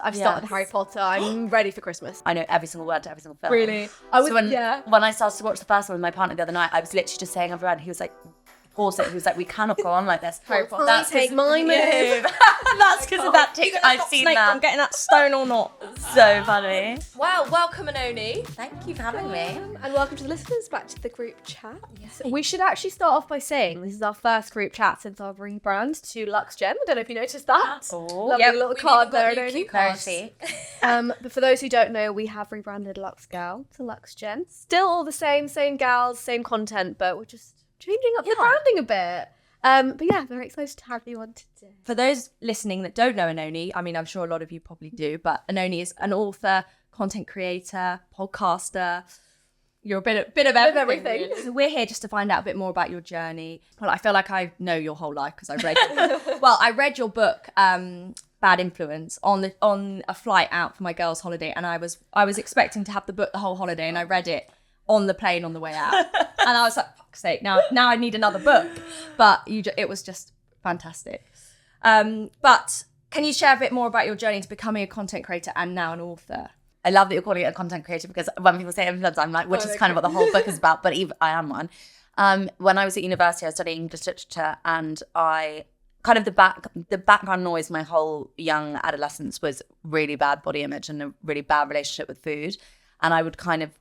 I've started Harry Potter. I'm ready for Christmas. I know every single word to every single film. Really? When I started to watch the first one with my partner the other night, I was literally just saying every word. He was like, pause it. He was like, we cannot go on like this. Harry Potter. That's take my move. That's because of that tick. I've seen Snape that. from getting that stone or not. So funny. Wow, welcome Oenone. Thank you for having me. And welcome to the listeners back to the group chat. Yes. We should actually start off by saying this is our first group chat since our rebrand to Luxe Gen. I don't know if you noticed that. Lovely little card there, Oenone. But for those who don't know, we have rebranded Luxe Gal to Luxe Gen. Still all the same gals, same content, but we're just changing up the branding a bit. But yeah, very excited to have you on today. For those listening that don't know Oenone, I mean, I'm sure a lot of you probably do, but Oenone is an author, content creator, podcaster. You're a bit of everything. Really. So we're here just to find out a bit more about your journey. Well, I feel like I know your whole life because I've read it. Well, I read your book, Bad Influence, on a flight out for my girls' holiday, and I was expecting to have the book the whole holiday, and I read it on the plane on the way out, and I was like, fuck's sake, now I need another book. But it was just fantastic. But can you share a bit more about your journey to becoming a content creator and now an author? I love that you're calling it a content creator, because when people say influencer, I'm like, which is kind of what the whole book is about, but I am one. When I was at university, I was studying English literature, and I kind of the background noise my whole young adolescence was really bad body image and a really bad relationship with food. And I would kind of,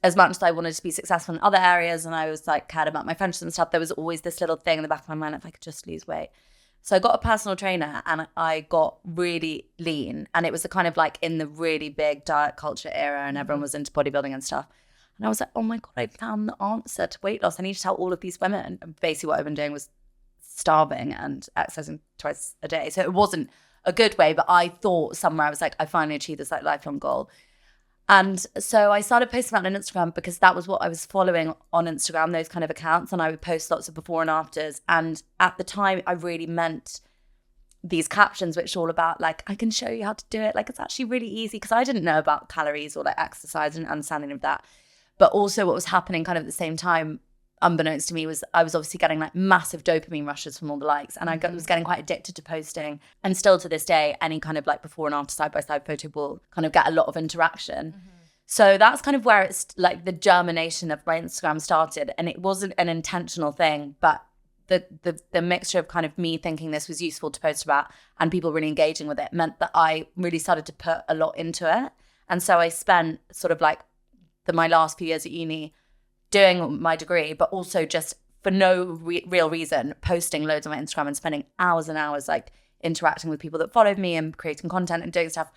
as much as I wanted to be successful in other areas and I was like cared about my friendships and stuff, there was always this little thing in the back of my mind, if I could just lose weight. So I got a personal trainer and I got really lean, and it was the kind of like in the really big diet culture era, and everyone was into bodybuilding and stuff. And I was like, oh my God, I found the answer to weight loss. I need to tell all of these women. And basically what I've been doing was starving and exercising twice a day. So it wasn't a good way, but I thought somewhere I was like, I finally achieved this like lifelong goal. And so I started posting about on Instagram because that was what I was following on Instagram, those kind of accounts. And I would post lots of before and afters. And at the time, I really meant these captions, which are all about like, I can show you how to do it. Like, it's actually really easy, because I didn't know about calories or like exercise and understanding of that. But also what was happening kind of at the same time, unbeknownst to me, was I was obviously getting like massive dopamine rushes from all the likes, and I was getting quite addicted to posting. And still to this day, any kind of like before and after side-by-side photo will kind of get a lot of interaction. So that's kind of where it's like the germination of my Instagram started. And it wasn't an intentional thing, but the mixture of kind of me thinking this was useful to post about and people really engaging with it meant that I really started to put a lot into it. And so I spent sort of like my last few years at uni doing my degree, but also just for no real reason, posting loads on my Instagram and spending hours and hours like interacting with people that followed me and creating content and doing stuff.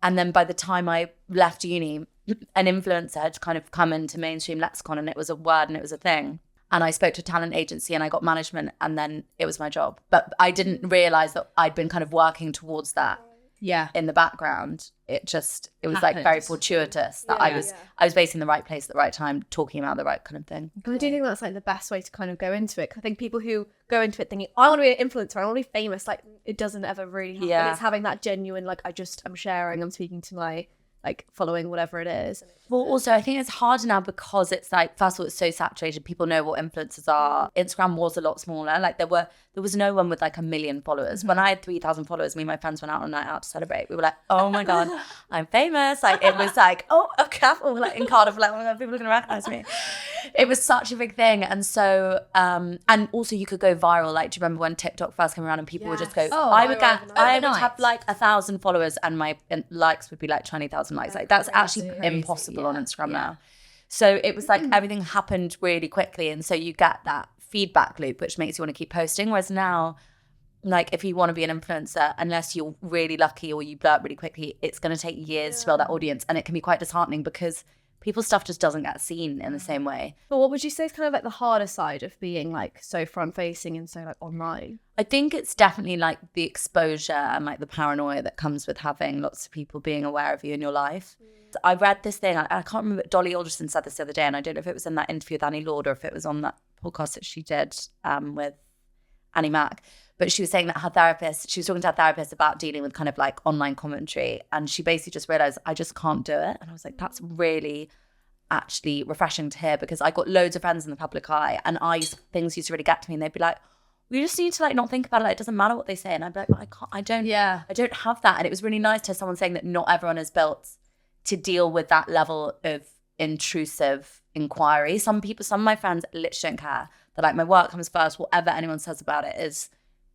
And then by the time I left uni, an influencer had kind of come into mainstream lexicon, and it was a word and it was a thing. And I spoke to a talent agency and I got management, and then it was my job. But I didn't realize that I'd been kind of working towards that. Yeah, in the background. It was like very fortuitous that I was basically in the right place at the right time, talking about the right kind of thing. I do think that's like the best way to kind of go into it. I think people who go into it thinking, I want to be an influencer, I want to be famous, like it doesn't ever really happen. It's having that genuine, like I'm sharing, I'm speaking to my like following whatever it is. Well, also I think it's harder now because it's like, first of all, it's so saturated. People know what influencers are. Instagram was a lot smaller. Like there was no one with like 1 million followers. When I had 3,000 followers, me and my friends went out on a night out to celebrate. We were like, oh my God, I'm famous. Like it was like, oh, okay, like in Cardiff, like, oh my God, people are gonna recognize me. It was such a big thing. And so, and also you could go viral. Like, do you remember when TikTok first came around and people would just go, I would have like 1,000 followers and my likes would be like 20,000 likes. Like that's actually impossible on Instagram now. So it was like everything happened really quickly, and so you get that feedback loop which makes you want to keep posting. Whereas now, like if you want to be an influencer, unless you're really lucky or you blow up really quickly, it's going to take years to build that audience, and it can be quite disheartening because people's stuff just doesn't get seen in the same way. But what would you say is kind of like the harder side of being like so front facing and so like online? I think it's definitely like the exposure and like the paranoia that comes with having lots of people being aware of you in your life. I read this thing, I can't remember, Dolly Alderson said this the other day, and I don't know if it was in that interview with Annie Lord or if it was on that podcast that she did with Annie Mac. But she was saying that she was talking to her therapist about dealing with kind of like online commentary, and she basically just realized, I just can't do it. And I was like, that's really actually refreshing to hear, because I got loads of friends in the public eye, and things used to really get to me, and they'd be like, we just need to like not think about it. Like, it doesn't matter what they say. And I'd be like, I don't have that. And it was really nice to have someone saying that not everyone is built to deal with that level of intrusive inquiry. Some of my friends literally don't care. They're like, my work comes first. Whatever anyone says about it is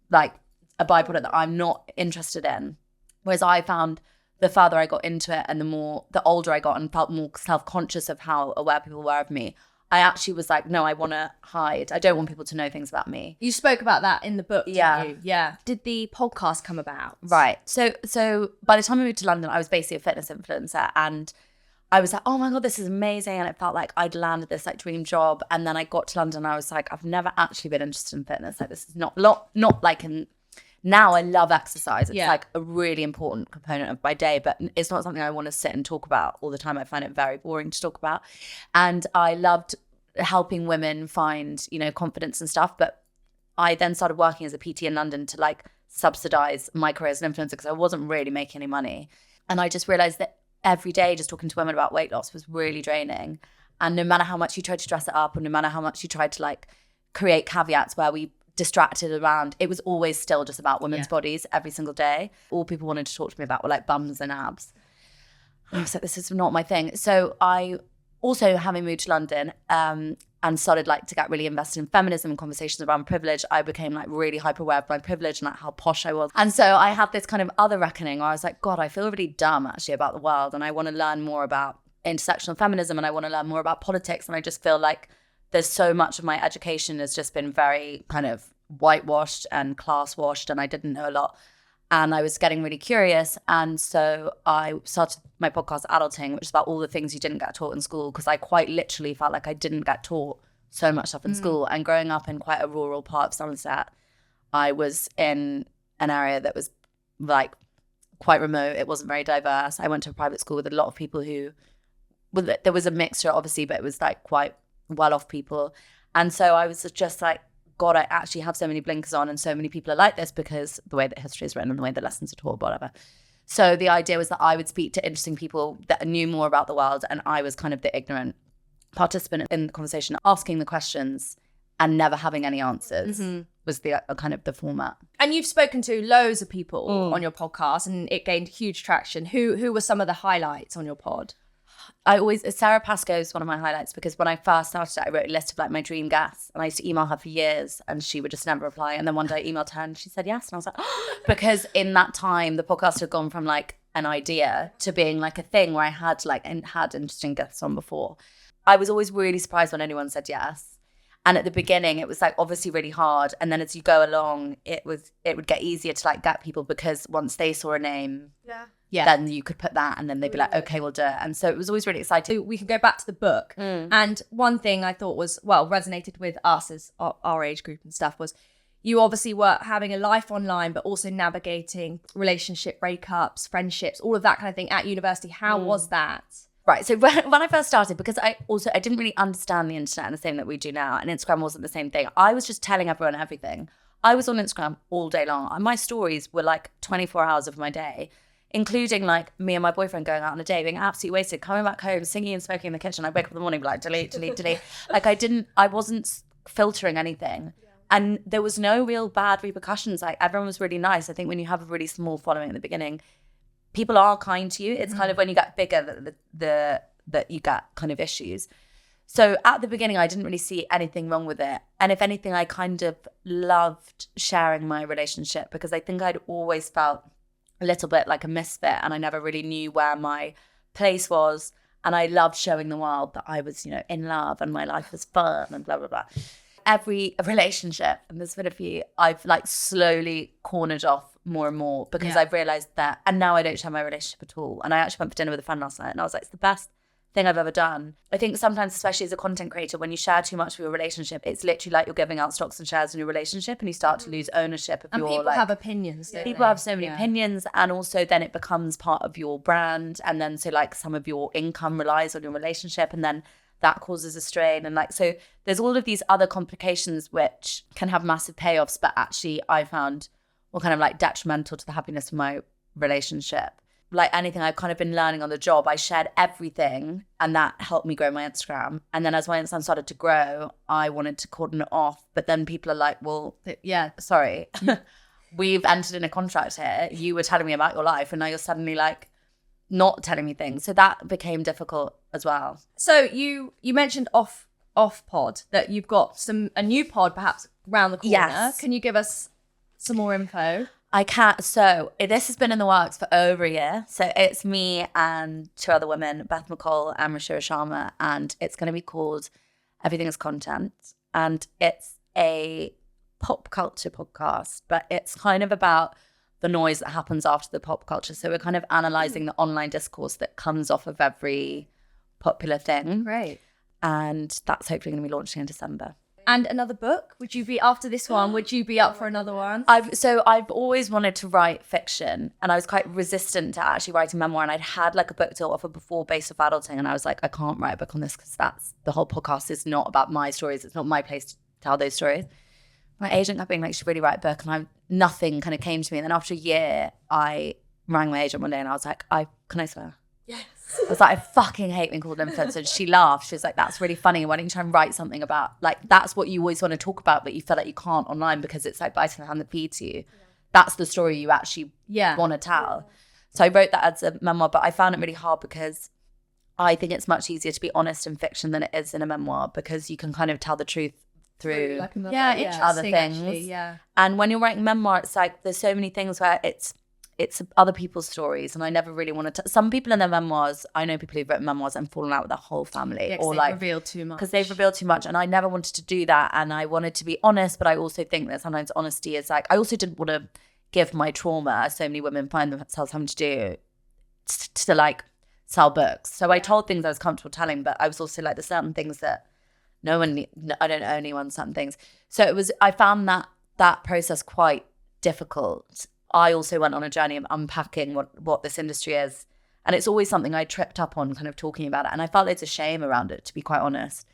like a byproduct that I'm not interested in. Whereas I found the further I got into it and the older I got and felt more self-conscious of how aware people were of me, I actually was like, no, I want to hide. I don't want people to know things about me. You spoke about that in the book, yeah. didn't you? Yeah. Did the podcast come about? Right. So by the time I moved to London, I was basically a fitness influencer, and I was like, oh my God, this is amazing. And it felt like I'd landed this like dream job. And then I got to London and I was like, I've never actually been interested in fitness. Like, this is not like now I love exercise. It's like a really important component of my day, but it's not something I want to sit and talk about all the time. I find it very boring to talk about. And I loved helping women find, confidence and stuff. But I then started working as a PT in London to like subsidize my career as an influencer because I wasn't really making any money. And I just realized that every day just talking to women about weight loss was really draining. And no matter how much you tried to dress it up, or no matter how much you tried to like create caveats where we distracted around, it was always still just about women's bodies every single day. All people wanted to talk to me about were like bums and abs. And I was like, this is not my thing. So I also, having moved to London and started like to get really invested in feminism and conversations around privilege, I became like really hyper aware of my privilege and like how posh I was. And so I had this kind of other reckoning where I was like, God, I feel really dumb actually about the world, and I want to learn more about intersectional feminism, and I want to learn more about politics. And I just feel like there's so much of my education has just been very kind of whitewashed and class washed, and I didn't know a lot. And I was getting really curious. And so I started my podcast, Adulting, which is about all the things you didn't get taught in school, because I quite literally felt like I didn't get taught so much stuff in school. And growing up in quite a rural part of Somerset, I was in an area that was like quite remote. It wasn't very diverse. I went to a private school with a lot of people who, there was a mixture obviously, but it was like quite well-off people. And so I was just like, God, I actually have so many blinkers on, and so many people are like this because the way that history is written and the way that lessons are taught, whatever. So the idea was that I would speak to interesting people that knew more about the world, and I was kind of the ignorant participant in the conversation, asking the questions and never having any answers was the kind of the format. And you've spoken to loads of people on your podcast, and it gained huge traction. Who were some of the highlights on your pod? Sarah Pascoe is one of my highlights, because when I first started, I wrote a list of like my dream guests, and I used to email her for years and she would just never reply. And then one day I emailed her and she said yes. And I was like, oh, because in that time, the podcast had gone from like an idea to being like a thing where I had had interesting guests on before. I was always really surprised when anyone said yes. And at the beginning, it was like obviously really hard. And then as you go along, it would get easier to like get people, because once they saw a name, then you could put that, and then they'd be like, okay, we'll do it. And so it was always really exciting. We can go back to the book. And one thing I thought resonated with us as our age group and stuff was you obviously were having a life online, but also navigating relationship breakups, friendships, all of that kind of thing at university. How was that? Right. So when I first started, because I didn't really understand the internet and the same that we do now, and Instagram wasn't the same thing. I was just telling everyone everything. I was on Instagram all day long, and my stories were like 24 hours of my day, including like me and my boyfriend going out on a day, being absolutely wasted, coming back home, singing and smoking in the kitchen. I wake up in the morning, be like, delete. Like I wasn't filtering anything. Yeah. And there was no real bad repercussions. Like everyone was really nice. I think when you have a really small following at the beginning, people are kind to you. It's kind of when you get bigger that you get kind of issues. So at the beginning, I didn't really see anything wrong with it. And if anything, I kind of loved sharing my relationship, because I think I'd always felt a little bit like a misfit, and I never really knew where my place was. And I loved showing the world that I was, in love and my life was fun and blah, blah, blah. Every relationship, and there's been a few, I've like slowly cornered off more and more, because I've realized that, and now I don't share my relationship at all. And I actually went for dinner with a friend last night, and I was like, it's the best thing I've ever done. I think sometimes, especially as a content creator, when you share too much of your relationship, it's literally like you're giving out stocks and shares in your relationship, and you start to lose ownership of your, and people have opinions, don't people they? Have so many opinions, and also then it becomes part of your brand, and then so like some of your income relies on your relationship, and then that causes a strain. And like, so there's all of these other complications which can have massive payoffs, but actually I found were kind of like detrimental to the happiness of my relationship. like anything I've kind of been learning on the job, I shared everything, and that helped me grow my Instagram. And then as my Instagram started to grow, I wanted to cordon it off. But then people are like, well, yeah, sorry, we've entered in a contract here. You were telling me about your life, and now you're suddenly like not telling me things. So that became difficult as well. So you mentioned off pod that you've got a new pod perhaps around the corner. Yes. Can you give us some more info? I can't. So this has been in the works for over a year. So it's me and 2 other women, Beth McCall and Rashira Sharma, and it's going to be called Everything is Content. And it's a pop culture podcast, but it's kind of about the noise that happens after the pop culture. So we're kind of analysing the online discourse that comes off of every popular thing. Great. And that's hopefully going to be launching in December. And another book? Would you be, after this one, would you be up for another one? I've always wanted to write fiction, and I was quite resistant to actually writing memoir, and I'd had like a book deal offer before based off adulting, and I was like, I can't write a book on this because that's the whole podcast is not about my stories. It's not my place to tell those stories. My agent kept being like, you should really write a book, and nothing kind of came to me. And then after a year, I rang my agent one day and I was like, can I swear? Yes. I was like, I fucking hate being called an influencer. And she laughed. She was like, that's really funny. Why don't you try and write something about, like, that's what you always want to talk about, but you feel like you can't online because it's like biting the hand that feeds you. Yeah. That's the story you actually want to tell. Yeah. So I wrote that as a memoir, but I found it really hard because I think it's much easier to be honest in fiction than it is in a memoir, because you can kind of tell the truth through other things. Actually, yeah. And when you're writing memoir, it's like there's so many things where it's other people's stories, and I never really wanted to. Some people in their memoirs, I know people who've written memoirs and fallen out with their whole family, or like revealed too much because they've revealed too much, and I never wanted to do that. And I wanted to be honest, but I also think that sometimes honesty is like, I also didn't want to give my trauma, as so many women find themselves having to do, to like sell books. So I told things I was comfortable telling, but I was also like, there's certain things that I don't owe anyone certain things. So I found that process quite difficult. I also went on a journey of unpacking what this industry is. And it's always something I tripped up on, kind of talking about it. And I felt loads of shame around it, to be quite honest.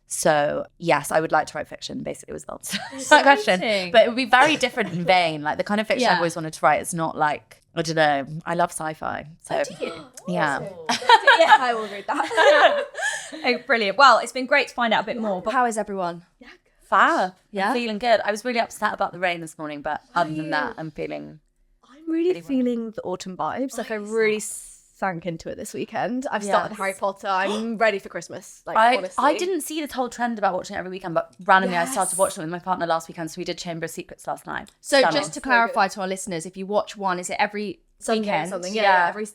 So yes, I would like to write fiction, basically, was the answer to that question. But it would be very different in vein. Like the kind of fiction I've always wanted to write is not like, I don't know, I love sci-fi. So yeah. Yeah, I will read that. Oh, brilliant. Well, it's been great to find out a bit more. But how is everyone? Yeah. Fab. Yeah. I'm feeling good. I was really upset about the rain this morning, but other than that, I'm really feeling the autumn vibes. Like I really sank into it this weekend. I've started Harry Potter. I'm ready for Christmas. Like honestly. I didn't see this whole trend about watching it every weekend, but randomly I started watching it with my partner last weekend. So we did Chamber of Secrets last night. So just to clarify to our listeners, if you watch one, is it every weekend? Something.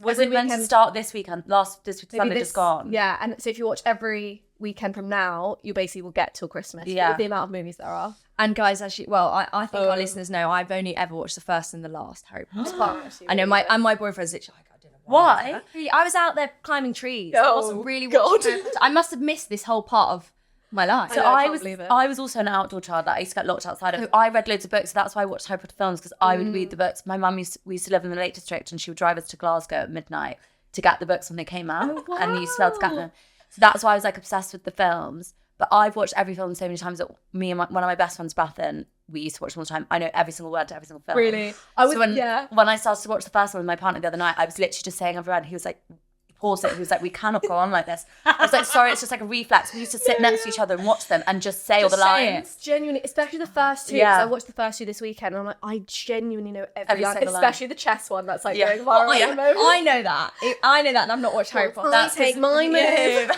Was it meant to start this weekend? This Sunday just gone. Yeah, and so if you watch every weekend from now, you basically will get till Christmas. Yeah. With the amount of movies there are. And guys, actually, I think our listeners know I've only ever watched the first and the last Harry Potter. I know my boyfriend's literally like, I don't know why. I was out there climbing trees. I wasn't really watching Harry Potter. I must have missed this whole part of my life. So I was also an outdoor child. Like I used to get locked outside. So I read loads of books. So that's why I watched Harry Potter films, because I would read the books. My mum we used to live in the Lake District, and she would drive us to Glasgow at midnight to get the books when they came out, and we used to be able to get them. So that's why I was like obsessed with the films. But I've watched every film so many times that me and one of my best friends, Bethan, we used to watch them all the time. I know every single word to every single film. Really? When I started to watch the first one with my partner the other night, I was literally just saying every word. He was like, pause it. He was like, we cannot go on like this. I was like, sorry, it's just like a reflex. We used to sit next to each other and watch them and just say all the lines. Genuinely, especially the first two. Yeah. I watched the first two this weekend, and I'm like, I genuinely know every line, especially the chess one that's like going viral at the moment. I know that, and I've not watched Harry Potter. That's take my move.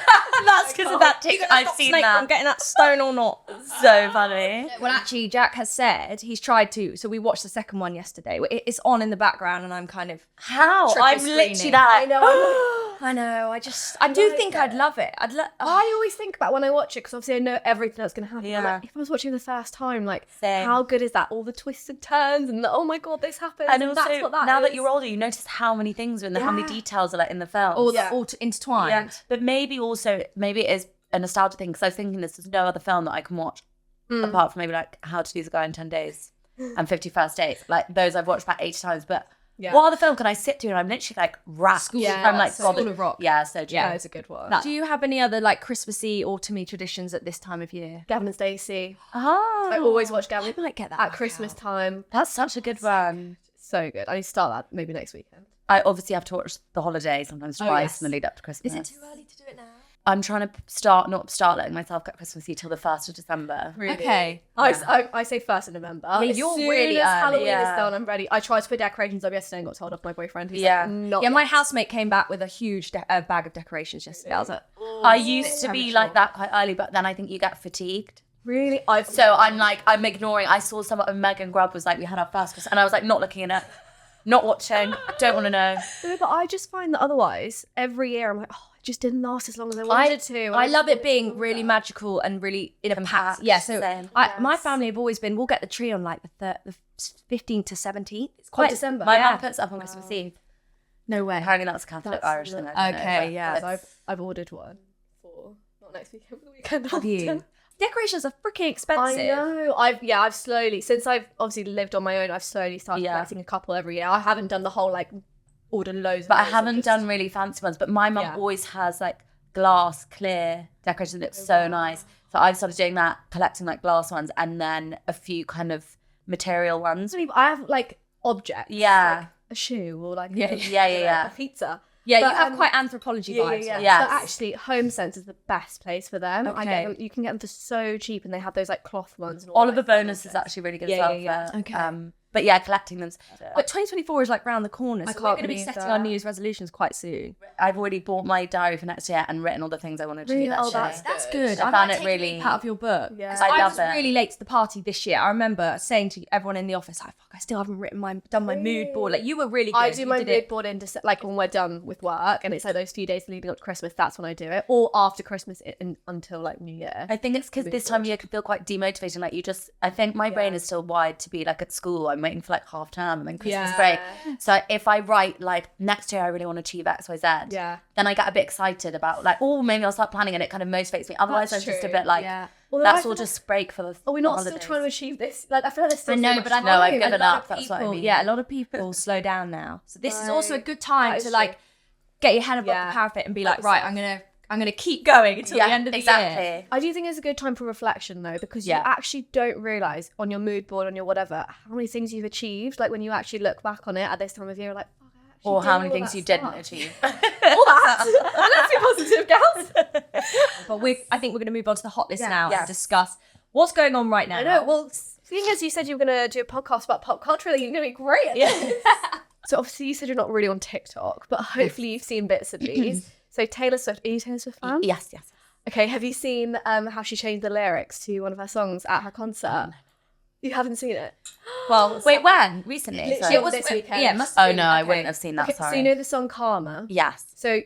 That's because of that tick. I've seen that. From getting that stone or not. So funny. Well, actually, Jack has said he's tried to. So we watched the second one yesterday. It's on in the background, and I'm kind of I'm literally that. I know. I know. I do think I'd love it. I always think about when I watch it, because obviously I know everything that's going to happen. Yeah. Like, if I was watching the first time, like, Same. how good is that? All the twists and turns, and oh my god, this happened. And also, that's what that now is. that you're older, you notice how many things are in there, how many details are like in the film. All intertwined. Yeah. But maybe it is a nostalgia thing, because I was thinking there's no other film that I can watch apart from maybe like How to Lose a Guy in 10 Days and 50 First Dates. Like those I've watched about 80 times, but what other film can I sit through and I'm literally like wrapped? I'm like, School of Rock. Yeah, so true. Yeah, it's a good one. Do you have any other like Christmassy, autumny traditions at this time of year? Gavin and Daisy. Oh, I always watch Gavin get that at Christmas time. That's such a good one. So good. I need to start that maybe next weekend. I obviously have to watch The Holiday sometimes twice in the lead up to Christmas. Is it too early to do it now? I'm trying to not start letting myself get Christmassy till the 1st of December. Really? Okay. I say 1st of November. Yeah, as you're soon really as early. Halloween Yeah. is done, I'm ready. I tried to put decorations up yesterday and got told off my boyfriend. He's Yeah. like, not Yeah, my yet. housemate came back with a huge bag of decorations yesterday. I was like, I used to be like that quite early, but then I think you get fatigued. Really? So I'm ignoring. I saw some of Megan Grubb was like, we had our first Christmas, and I was like, not looking at it, not watching, don't want to know. No, but I just find that otherwise, every year I'm like, oh, it just didn't last as long as I wanted to. I love it being really magical and really in a pack. Yeah, so Same. my family have always been, we'll get the tree on like the 15th to 17th. It's quite December. My mum puts it up on Christmas Eve. No way. Apparently that's a Catholic Irish thing. I don't know, Okay, but yeah. it's- I've ordered one for not next weekend, but the weekend Have you? after. Decorations are freaking I expensive. know. I've slowly, since I've obviously lived on my own, I've slowly started Yeah. collecting a couple every year. I haven't done the whole like order loads. But I and loads, haven't just- done really fancy ones. But my mum always has like glass, clear decorations that look so nice. So I've started doing that, collecting like glass ones, and then a few kind of material ones. I have like objects. Yeah. Like a shoe or like Yeah. a pizza. Yeah, But, you have quite anthropology vibes. Yes. But actually, Home Sense is the best place for them. I get them, you can get them for so cheap, and they have those like cloth ones. And all Oliver that. Bonus is actually really good as well. Yeah. For, Okay. but yeah, collecting them. But 2024 is like round the corner, so can't we're going to be believe setting that. our New Year's resolutions quite soon. I've already bought my diary for next year and written all the things I want to do Really? next Oh, year. that's Good. I found it really out of your book. Yeah. 'Cause I I love was it. really late to the party this year. I remember saying to everyone in the office, "Like, fuck, I still haven't done my mood board." Like, you were really good. I do You my did mood it. board in like when we're done with work, and it's like those few days leading up to Christmas. That's when I do it, or after Christmas until like New Year. I think it's because this time of year can feel quite demotivating. Like I think my brain is still wired to be like at school. I'm waiting for like half term and then Christmas break. So if I write like next year I really want to achieve X, Y, Z, then I get a bit excited about like, oh, maybe I'll start planning, and it kind of motivates me. Otherwise That's I'm just a true. bit like, Although let's I all feel just break for the Are we not the still holidays. trying to achieve this? Like I feel like there's still I know, so much but I time. know, I've a given lot up, of that's what I people- mean. Yeah, a lot of people slow down now. So this is also a good time That to is like true. get your head above the parapet and be like, right, I'm gonna keep going until the end of the year. I do think it's a good time for reflection though, because you actually don't realise on your mood board, on your whatever, how many things you've achieved. Like when you actually look back on it at this time of year, like, fuck, I actually Or did how all many of things that you stuff. didn't achieve. All that. Let's be positive, gals. But I think we're gonna move on to the hot list now Yes. and discuss what's going on right now. I know. Well, seeing as you said you were going to do a podcast about pop culture, you're going to be great at this. So obviously you said you're not really on TikTok, but hopefully you've seen bits of these. So Taylor Swift, are you a Taylor Swift fan? Yes. Okay, have you seen how she changed the lyrics to one of her songs at her concert? You haven't seen it? Well, wait, when? Recently? Literally Sorry. it was this weekend. Yeah, it must Oh be, no, I okay. wouldn't have seen that. Okay, Sorry. so you know the song Karma? Yes. So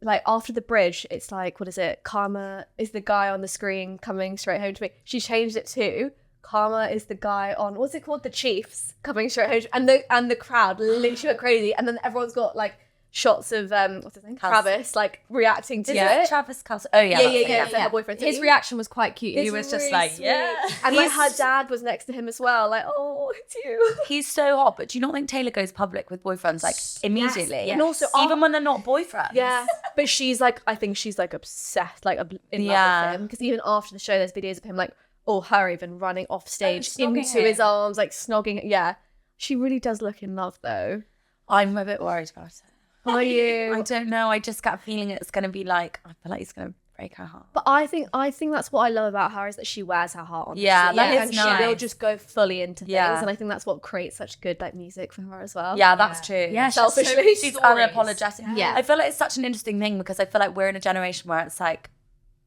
like after the bridge, it's like, what is it? Karma is the guy on the screen coming straight home to me. She changed it to Karma is the guy on, what's it called? The Chiefs coming straight home to me. And the crowd literally went crazy. And then everyone's got like shots of, what's his name? Travis, like reacting to Is it. it Travis Kelce? Oh yeah. Yeah. Her boyfriend. His reaction was quite cute. He It's was just really like, sweet. yeah. And like her dad was next to him as well. Like, oh, it's you. He's so hot, but do you not think Taylor goes public with boyfriends like immediately? Yes. And also, even when they're not boyfriends. Yeah, but she's like, I think she's like obsessed, like in love with him. Because even after the show, there's videos of him like, her even running off stage snogging into him. his arms, like snogging. Yeah, she really does look in love though. I'm a bit worried about it. Are you? I don't know. I just got a feeling it's going to be like, I feel like he's going to break her heart. But I think that's what I love about her is that she wears her heart on. her Yeah, sleeve, that is and she will nice. just go fully into things, Yeah. and I think that's what creates such good like music for her as well. Yeah, that's true. Yeah, selfishly, She's unapologetic. Yeah. I feel like it's such an interesting thing because I feel like we're in a generation where it's like,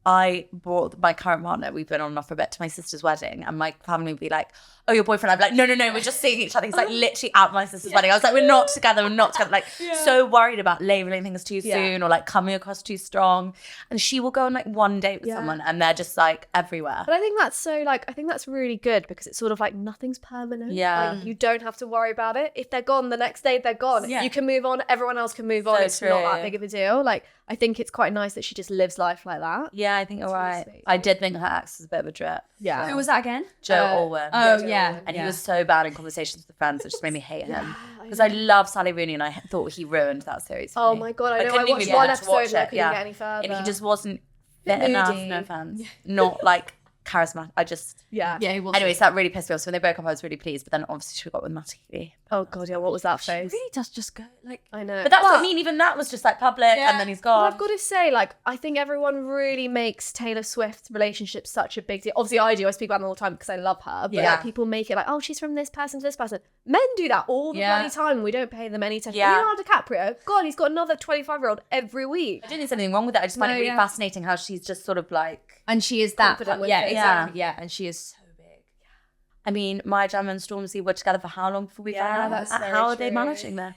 I brought my current partner, we've been on and off for a bit, to my sister's wedding, and my family would be like, oh, your boyfriend? I'd be like, no, we're just seeing each other. He's like literally at my sister's wedding. I was like, we're not together. Like so worried about labeling things too soon or like coming across too strong. And she will go on like one date with someone and they're just like everywhere. But I think that's so like, I think that's really good because it's sort of like nothing's permanent. Yeah. Like, you don't have to worry about it. If they're gone the next day, they're gone. Yeah. You can move on. Everyone else can move on. So It's not that true. big of a deal. Like, I think it's quite nice that she just lives life like that. Yeah, I think you're really right. sweet. I did think her ex was a bit of a drip. Yeah. Who was that again? Joe Alwyn. Oh, yeah. And he was so bad in conversations with the friends, it just made me hate him. Because I love Sally Rooney and I thought he ruined that series. for Oh me. my God, I know. I couldn't watched even one bother to episode watch and I it, couldn't yeah. get any further. And he just wasn't fit enough, moody. no offense. Not like charismatic. Yeah. Yeah, he was. Anyways, that really pissed me off. So when they broke up, I was really pleased. But then obviously she got with Matty. Oh god, yeah. What was that She face? really does just go like. I know. But that's what I mean. Even that was just like public, and then he's But gone. I've got to say, like, I think everyone really makes Taylor Swift's relationship such a big deal. Obviously, I do. I speak about them all the time because I love her. But like, people make it like, oh, she's from this person to this person. Men do that all the bloody time. We don't pay them any attention. Leonardo DiCaprio, God, he's got another 25-year-old every week. I don't think there's anything wrong with it. I just find it really fascinating how she's just sort of like. And she is that. Confident with Yeah, it. exactly. Yeah, and she is so big. I mean, Maya Jama and Stormzy were together for how long before we found out? How are they managing this?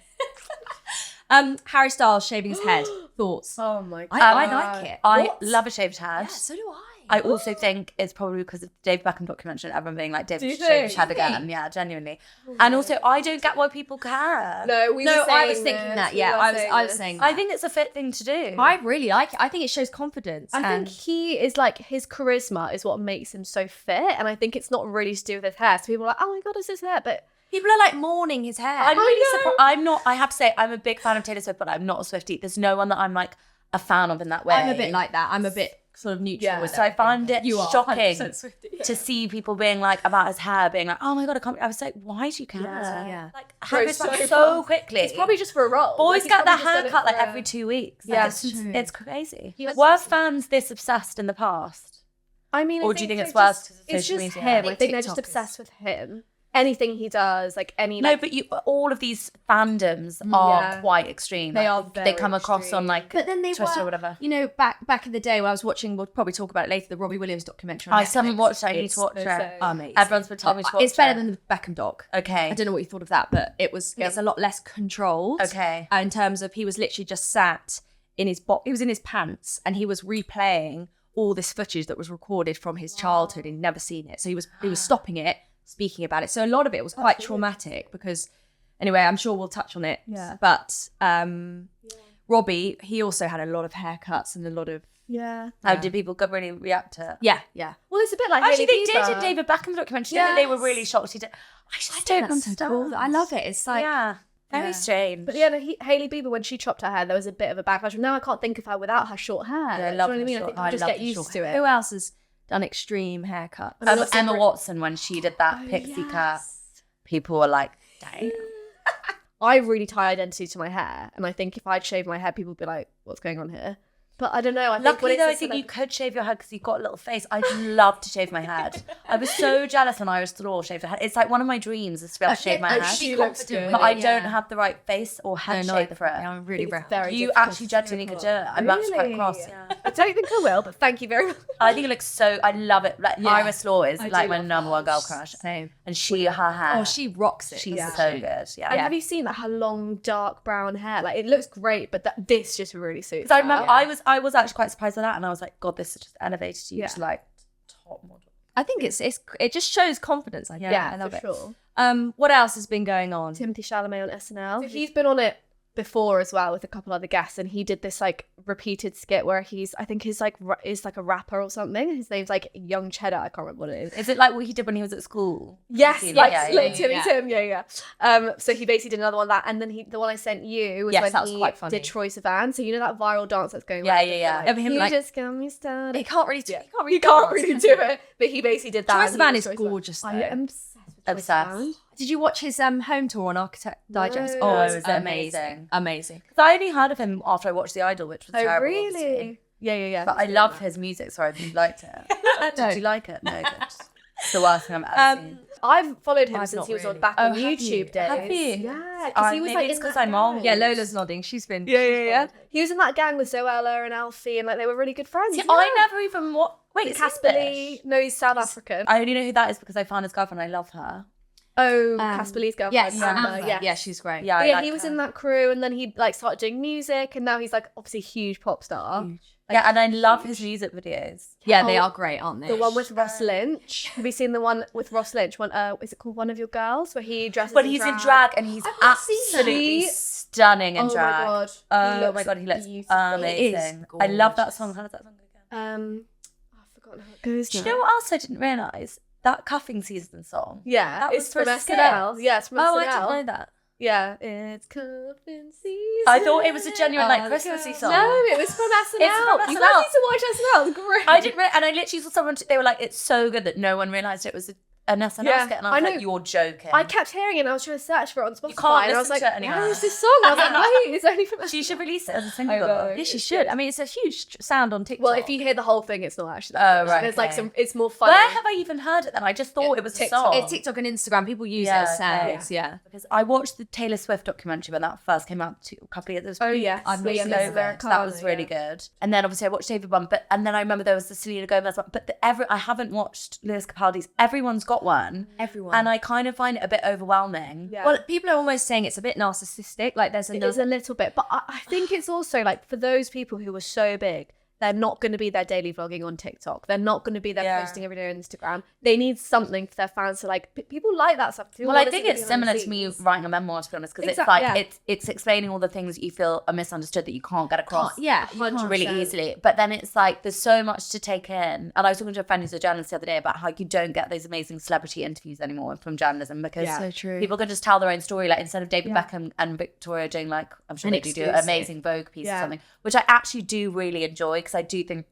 Harry Styles shaving his head. Thoughts? Oh my god. I like it. I love a shaved head. Yeah, so do I. I also think it's probably because of the Dave Beckham documentary and everyone being like, Dave you should shave his think? head again. Yeah, genuinely. And also, I don't get why people care. No, I was thinking that. Yeah, I was saying that. I think it's a fit thing to do. I really like it. I think it shows confidence. I think he is like, his charisma is what makes him so fit. And I think it's not really to do with his hair. So people are like, oh my god, it's his hair. But people are like mourning his hair. I'm really surprised. I'm not, I have to say, I'm a big fan of Taylor Swift, but I'm not a Swiftie. There's no one that I'm like a fan of in that way. I'm a bit like that. I'm a bit sort of neutral with it. So I find it shocking 100% Swiftie. to see people being like about his hair, being like, oh my god, I can't. I was like, why do you care? Yeah. Like, hair goes back so quickly. it's probably just for a role. Boys Like, get he's their probably just hair done it cut like for every 2 weeks. Yeah, Like, it's crazy. He was- Were fans this obsessed in the past? I mean, Or I do you think think it's they're worse just- 'cause of It's social just media? him. I think they're just TikTok is- obsessed with him. Anything he does, like any. No, Like, but all of these fandoms are Yeah. quite extreme. They Like, are They very come across on like But then they Twitter were, or whatever. You know, back in the day when I was watching, we'll probably talk about it later, the Robbie Williams documentary. I still haven't watched it. I need to watch so it. Amazing. Everyone's been telling me to watch it. It's better than the Beckham doc. Okay. I don't know what you thought of that, but it's a lot less controlled. Okay. In terms of, he was literally just sat in his he was in his pants and he was replaying all this footage that was recorded from his childhood. He'd never seen it, so he was stopping it, speaking about it. So a lot of it was quite traumatic because, anyway, I'm sure we'll touch on it. Yeah. But Robbie, he also had a lot of haircuts and a lot of How did people really react to it? yeah. well, it's a bit like Actually, Hailey they did Bieber. in David Beckham documentary. Didn't they? They were really shocked. He did. I just don't That's so understand. cool. I love it. It's like Very strange. But yeah, no, Hailey Bieber, when she chopped her hair, there was a bit of a backlash. Now I can't think of her without her short hair. I Do love you know what I her mean? I short- think I you just love get the used short to it. who else has done extreme haircuts? Emma Watson, when she did that pixie cut, people were like, dang. I really tie identity to my hair, and I think if I'd shave my hair, people would be like, "What's going on here?" But I don't know. I think Luckily, when though, I it's a think you could shave your head because you've got a little face. I'd love to shave my head. I was so jealous when Iris Thrall shaved her head. It's like one of my dreams is to be able to shave my head. she looks good. But I don't have the right face or head No, shape for it. I'm really It's rough. very You difficult actually to genuinely could do it. I'm Really? actually quite cross. Yeah. I don't think I will, but thank you very much. I think it looks so. I love it. Like Iris Law is I like do my love number one girl crush, Same. and her hair. Oh, she rocks it. she's doesn't so she? good. Yeah. And have you seen like her long, dark brown hair? Like it looks great, but this just really suits. Because I remember her. I was actually quite surprised by that, and I was like, God, this has just elevated you to like top model. I think it just shows confidence. I think. Yeah, I love for it. sure. What else has been going on? Timothée Chalamet on SNL. So he's been on it before as well with a couple other guests, and he did this like repeated skit where I think he's like is like a rapper or something. His name's like Young Cheddar. I can't remember what it is. Is it like what he did when he was at school? Yes, Yeah, like, yeah, like yeah, Timmy Tim, yeah. So he basically did another one that, and then the one I sent you was Yes, when that was he quite funny. did Troye Sivan. So you know that viral dance that's going Yeah, around? yeah, yeah. Like, Of him, you like- just got me started. He can't really. Yeah. He can't Really do it, but he basically did that. Troye and he Sivan was is Troye gorgeous, I though. am obsessed with Troye Obsessed. Sivan. Did you watch his home tour on Architect Digest? No. Oh, No, it was it was amazing. Amazing. Because I only heard of him after I watched The Idol, which was Oh terrible. really? obviously. Yeah. But I love his music, so I really liked it. Did you like it? No, good. It's the worst thing I've ever seen. I've followed him I've since not he was on really. back Oh, on have YouTube you? days. Have you? Yeah, because he was Maybe like it's in 'cause that I'm old. Yeah, gang. Lola's nodding. She's been. Yeah. He was in that gang with Zoella and Alfie, and like they were really good friends. See, yeah. I never even wait. It's Casper English? Lee. No, he's South African. I only know who that is because I found his girlfriend. I love her. Oh, Casper Lee's girlfriend. Yes, Amber, Amber. yes. Yeah, she's great. Yeah, But I yeah, like he was her. in that crew, and then he like started doing music, and now he's like obviously a huge pop star. Yeah, and I love his music videos. Yeah, they are great, aren't they? The one with Ross Lynch. Have you seen the one with Ross Lynch? One, is it called One of Your Girls, where he dresses? But he's in drag and he's absolutely that. stunning in Oh my drag. God. He Oh looks my god, he looks beautiful. amazing. He is I love that gorgeous. song. How does that song go again? I've forgotten how it goes. Do you now. know what else I didn't realise? That cuffing season song. Yeah, That it's was for from a skit. SNL. Yeah, it's from Oh, SNL. I didn't know that. Yeah, it's cuffing season. I thought it was a genuine like Christmassy song. No, it was from SNL. It's from You SNL. guys need to watch SNL. It's great. I didn't, and I literally saw someone. They were like, "It's so good that no one realised it was an SNL skit," and I was like, "You're joking." I kept hearing it and I was trying to search for it on Spotify. You can't and I was listen like, to it anymore. where is this song? I was like, wait, it's only from She should release it as a I single. know. Yeah, she should. I mean, it's a huge sound on TikTok. Well, if you hear the whole thing, it's not actually Oh, that good. right, There's like okay. some, it's more funny. Where have I even heard it then? I just thought it was a song. it's TikTok and Instagram. People use Yeah, it as okay. sounds. Yeah. Because I watched the Taylor Swift documentary when that first came out a couple of years. Oh, yes. I've Yeah, watched Miss it. Americana, That was really good. And then obviously I watched David one, and then I remember there was the Selena Gomez one. But I haven't watched Lewis Capaldi's. Everyone's got one. Everyone. And I kind of find it a bit overwhelming. Yeah. Well, people are almost saying it's a bit narcissistic. Like there's It is a little bit, but I think it's also like for those people who were so big, they're not going to be there daily vlogging on TikTok. They're not going to be there posting every day on Instagram. They need something for their fans to like. People like that stuff too. Well, I think it's similar to me writing a memoir, to be honest, because Exactly, it's like it's explaining all the things that you feel are misunderstood that you can't get across. Really easily. But then it's like there's so much to take in. And I was talking to a friend who's a journalist the other day about how you don't get those amazing celebrity interviews anymore from journalism because So true. people can just tell their own story. Like instead of David Beckham and Victoria doing like, I'm sure they do an amazing Vogue piece or something, which I actually do really enjoy because I do think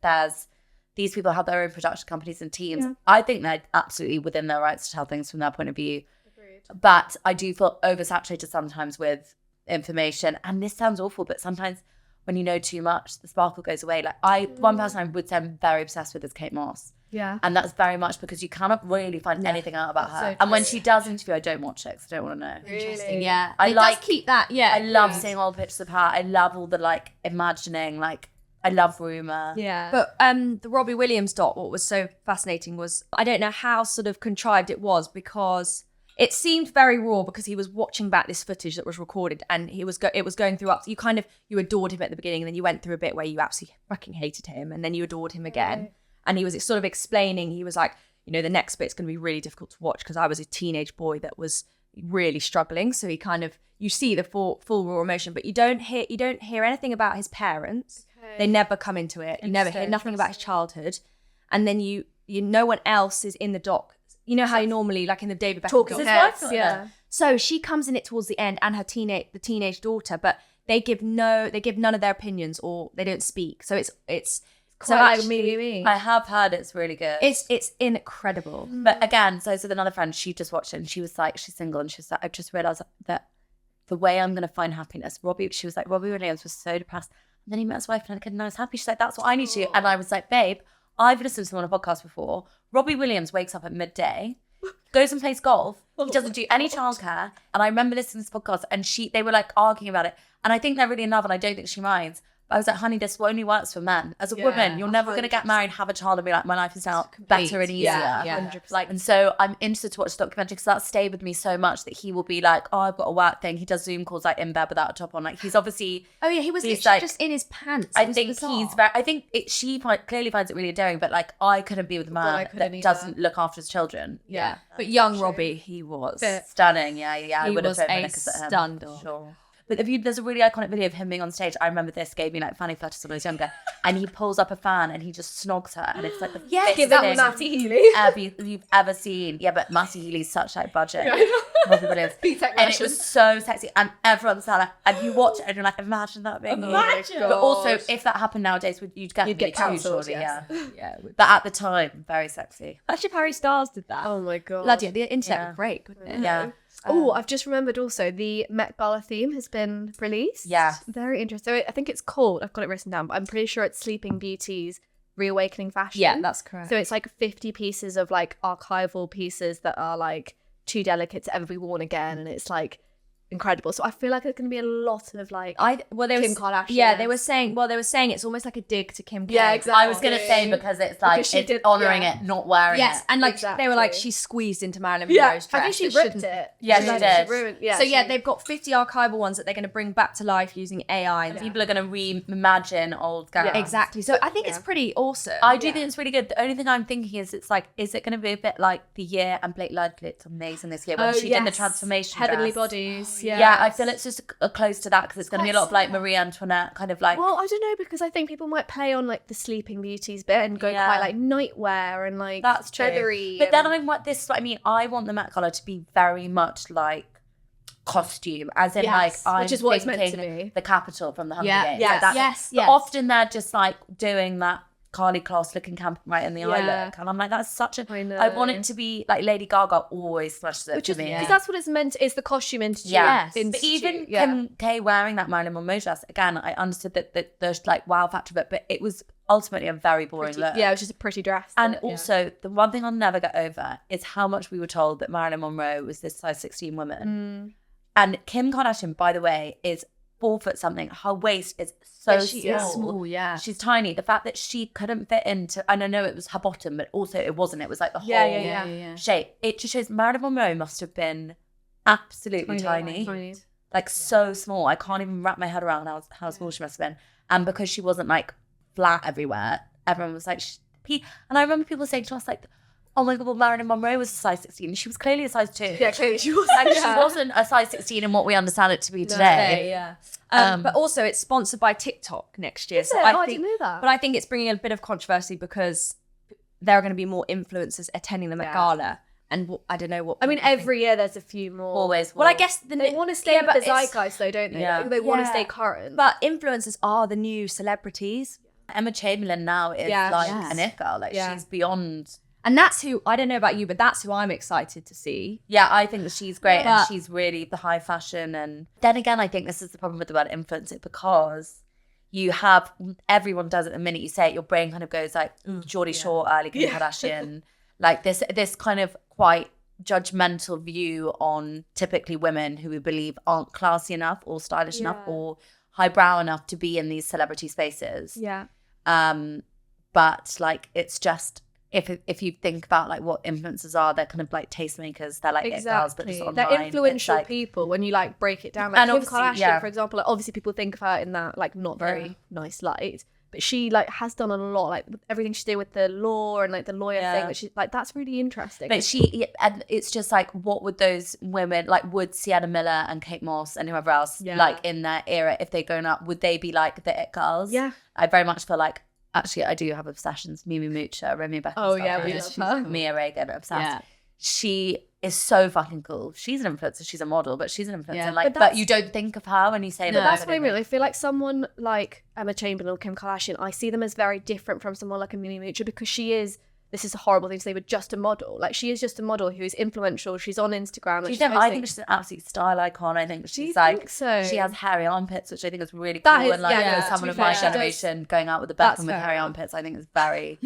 these people have their own production companies and teams. Yeah. I think they're absolutely within their rights to tell things from their point of view. Agreed. But I do feel oversaturated sometimes with information. And this sounds awful, but sometimes when you know too much, the sparkle goes away. Like one person I would say I'm very obsessed with is Kate Moss. Yeah. And that's very much because you cannot really find anything out about her. So and when she does interview, I don't watch it because I don't want to know. Interesting. Yeah. I like keep that. Yeah. I love seeing all the pictures of her. I love all the like imagining, like I love rumour. Yeah. But the Robbie Williams doc, what was so fascinating was, I don't know how sort of contrived it was because it seemed very raw because he was watching back this footage that was recorded and it was going through you adored him at the beginning and then you went through a bit where you absolutely fucking hated him and then you adored him again. Right. And he was sort of explaining, he was like, the next bit's going to be really difficult to watch because I was a teenage boy that was really struggling. So he kind of, you see the full raw emotion, but you don't hear anything about his parents. They never come into it. You never hear nothing about his childhood. And then no one else is in the doc. You know how you normally, like in the David Beckham doc. Yeah. So she comes in it towards the end and the teenage daughter, but they give none of their opinions or they don't speak. So it's quite like me. I have heard it's really good. It's incredible. But again, so with another friend, she just watched it and she was like, she's single and she was like, I've just realised that the way I'm going to find happiness, she was like, Robbie Williams was so depressed. And then he met his wife and had a kid and I was happy. She's like, that's what I need to do. And I was like, babe, I've listened to him on a podcast before. Robbie Williams wakes up at midday, goes and plays golf. He doesn't do any childcare. And I remember listening to this podcast and they were like arguing about it. And I think they're really in love and I don't think she minds. But I was like, honey, this only works for men. As a woman, you're never going to get married, have a child and be like, my life is now better and easier. Yeah. Like, and so I'm interested to watch the documentary because that stayed with me so much that he will be like, oh, I've got a work thing. He does Zoom calls like in bed without a top on. Like he's obviously. Oh yeah, he was literally like, just in his pants. I think she clearly finds it really endearing, but like I couldn't be with a man that doesn't look after his children. Yeah. But young Robbie, he was stunning. Yeah. I would have thrown a at him. Sure. But there's a really iconic video of him being on stage. I remember this gave me like fanny flutters when I was younger. And he pulls up a fan and he just snogs her. And it's like the give thing that Matty Healy you've ever seen. Yeah, but Matty Healy's such like budget. Robbie Williams. And it was so sexy. And everyone's like, and you watch it and you're like, imagine that being you. But also, if that happened nowadays, you'd get cancelled, surely. Yes. Yeah. But at the time, very sexy. Actually, Harry Styles did that. Oh my god. Bloody, the internet would break, wouldn't it? Yeah. Oh, I've just remembered also the Met Gala theme has been released. Yeah. Very interesting. So I think it's called, I've got it written down, but I'm pretty sure it's Sleeping Beauty's Reawakening Fashion. Yeah, that's correct. So it's like 50 pieces of like archival pieces that are like too delicate to ever be worn again. And it's like incredible. So I feel like there's going to be a lot of like Kim Kardashian. Yeah, they were saying it's almost like a dig to Kim K. Yeah, exactly. I was going to say because it's like honouring it, not wearing it. Yes, and like they were like, she squeezed into Marilyn Monroe's dress. I think she ripped it. Yeah, she did. She ruined, so they've got 50 archival ones that they're going to bring back to life using AI. And people are going to reimagine old gowns. Yeah, exactly. So I think it's pretty awesome. I do think it's really good. The only thing I'm thinking is it's like, is it going to be a bit like The Year and Blake Lively's amazing this year when she did the transformation Heavenly dress. Bodies. Yeah, I feel it's just close to that because it's going to be a lot of like Marie Antoinette kind of like. Well, I don't know because I think people might play on like the Sleeping Beauties bit and go quite like nightwear and like that's feathery. But then I want the Met Gala to be very much like costume, as in like I'm which is what it's meant to thinking be. the Capitol from the Hunger Games. Yes. Like Yes. but often they're just like doing that Carly Kloss looking camp right in the eye look, and I'm like, that's such a. I want it to be like Lady Gaga always smashes it for me, because that's what it's meant. It's the costume institute. Yes, but even Kim K wearing that Marilyn Monroe dress again, I understood that there's like wow factor of it, but it was ultimately a very boring look. Yeah, it was just a pretty dress. And also, the one thing I'll never get over is how much we were told that Marilyn Monroe was this size 16 woman. And Kim Kardashian, by the way, is 4 foot something. Her waist is so small. She's tiny. The fact that she couldn't fit into, and I know it was her bottom, but also it wasn't. It was like the whole shape. It just shows Marilyn Monroe must have been absolutely tiny. Like so small. I can't even wrap my head around how small she must have been. And because she wasn't like flat everywhere, everyone was like, and I remember people saying to us like, oh my god, well, Marilyn Monroe was a size 16. She was clearly a size 2. Yeah, clearly she was. Like, she wasn't a size 16 in what we understand it to be today. But also it's sponsored by TikTok next year. So I didn't know that. But I think it's bringing a bit of controversy because there are going to be more influencers attending the Met Gala. And I don't know what. I mean, every year there's a few more. Always. Well, I guess they want to stay with the zeitgeist, though, don't they? Yeah. They want to stay current. But influencers are the new celebrities. Emma Chamberlain now is like an it girl. Like she's beyond. And that's who, I don't know about you, but that's who I'm excited to see. Yeah, I think that she's great and she's really the high fashion. And then again, I think this is the problem with the word influencer because you have, everyone does it the minute you say it, your brain kind of goes like, Geordie Shore, early Kim Kardashian. Like this kind of quite judgmental view on typically women who we believe aren't classy enough or stylish enough or highbrow enough to be in these celebrity spaces. Yeah. But like, it's just, if you think about like what influencers are, they're kind of like tastemakers. They're like it girls, but just online. They're influential people when you like break it down. Like Kim Kardashian, for example, like, obviously people think of her in that like not very nice light, but she like has done a lot, like everything she did with the law and like the lawyer thing. Which is like that's really interesting. But and it's just like, what would those women like? Would Sienna Miller and Kate Moss and whoever else like in their era, if they'd grown up, would they be like the it girls? Yeah, I very much feel like. Actually, I do have obsessions. Mimi Moocher, Remy Beckham's we love her. Mia Reagan, obsessed. Yeah. She is so fucking cool. She's an influencer. She's a model, but she's an influencer. Yeah. Like, but you don't think of her when you say that. But that's what I mean. I feel like someone like Emma Chamberlain or Kim Kardashian, I see them as very different from someone like a Mimi Moocher because she is. This is a horrible thing to say, but just a model. Like she is just a model who is influential. She's on Instagram. Like, I think she's an absolute style icon. I think she's like, so? She has hairy armpits, which I think is really cool. And like someone of my generation going out with the Beckham with hairy armpits, I think is very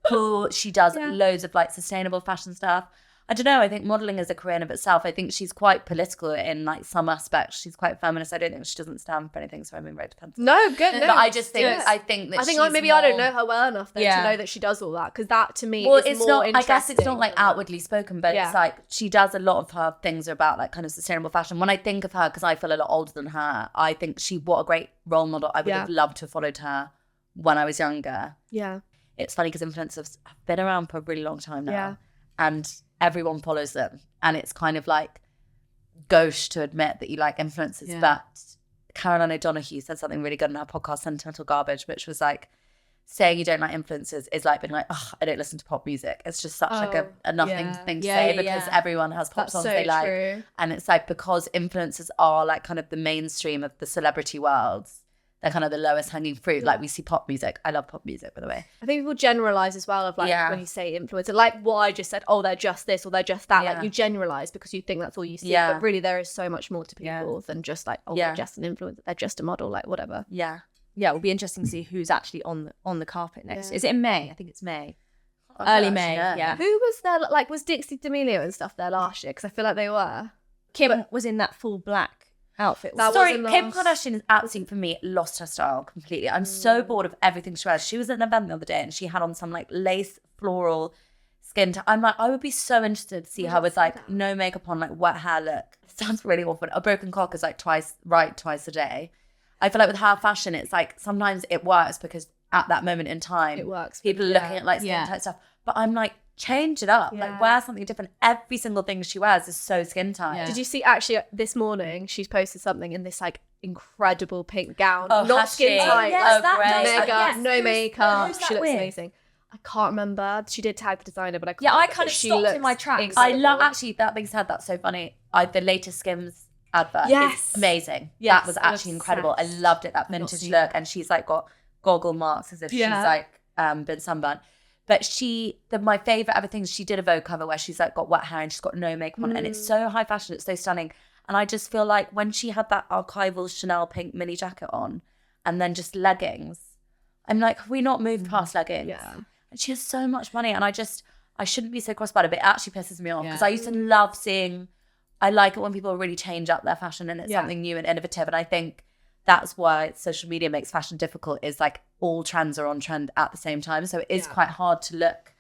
cool. She does loads of like sustainable fashion stuff. I don't know. I think modeling is a career in of itself. I think she's quite political in like some aspects. She's quite feminist. I don't think she doesn't stand for anything. So I'm being very defensive. No, good. No, but I just think I think that maybe I don't know her well enough though, to know that she does all that because that to me is it's more not. interesting. I guess it's not like outwardly spoken, but it's like she does a lot of her things are about like kind of sustainable fashion. When I think of her, because I feel a lot older than her, I think what a great role model. I would have loved to have followed her when I was younger. Yeah, it's funny because influencers have been around for a really long time now, and everyone follows them, and it's kind of like gauche to admit that you like influencers. But Caroline O'Donoghue said something really good in her podcast Sentimental Garbage, which was like saying you don't like influencers is like being like, oh, I don't listen to pop music. It's just such like a nothing thing to say because everyone has pop songs they like. True. And it's like because influencers are like kind of the mainstream of the celebrity world, they're kind of the lowest hanging fruit. Like we see pop music. I love pop music, by the way. I think people generalize as well of like when you say influencer, like what I just said, oh, they're just this or they're just that. Like you generalize because you think that's all you see. But really there is so much more to people than just like, oh, they're just an influencer. They're just a model, like whatever. Yeah. Yeah, it'll be interesting to see who's actually on the carpet next. Is it in May? I think it's May. Early May, Who was there? Like, was Dixie D'Amelio and stuff there last year? Because I feel like they were. Kim was in that full black outfit. Kim Kardashian is absolutely, for me, lost her style completely. I'm so bored of everything she wears. She was at an event the other day and she had on some like lace floral skin. I'm like, I would be so interested to see how with like no makeup on, like wet hair look. It sounds really awful. A broken cock is like twice a day. I feel like with her fashion, it's like sometimes it works because at that moment in time, it works. People are looking at like skin tight stuff. But I'm like, change it up. Like wear something different. Every single thing she wears is so skin tight. Yeah. Did you see actually this morning she's posted something in this like incredible pink gown, not skin tight, no makeup. She looks amazing. I can't remember. She did tag the designer, but I can't. Yeah, I kind of stopped in my tracks. I love, actually, that being said, that's so funny. The latest Skims advert. Yes. It's amazing. Yes, That was actually incredible. I obsessed. loved it, that vintage look. And she's like got goggle marks as if she's like been sunburned. But my favourite ever thing is she did a Vogue cover where she's like got wet hair and she's got no makeup on. And it's so high fashion, it's so stunning. And I just feel like when she had that archival Chanel pink mini jacket on and then just leggings, I'm like, have we not moved past leggings? Yeah. And she has so much money. And I shouldn't be so cross about it, but it actually pisses me off because I used to love seeing, I like it when people really change up their fashion and it's something new and innovative. And I think that's why social media makes fashion difficult, is like all trends are on trend at the same time. So it is quite hard to look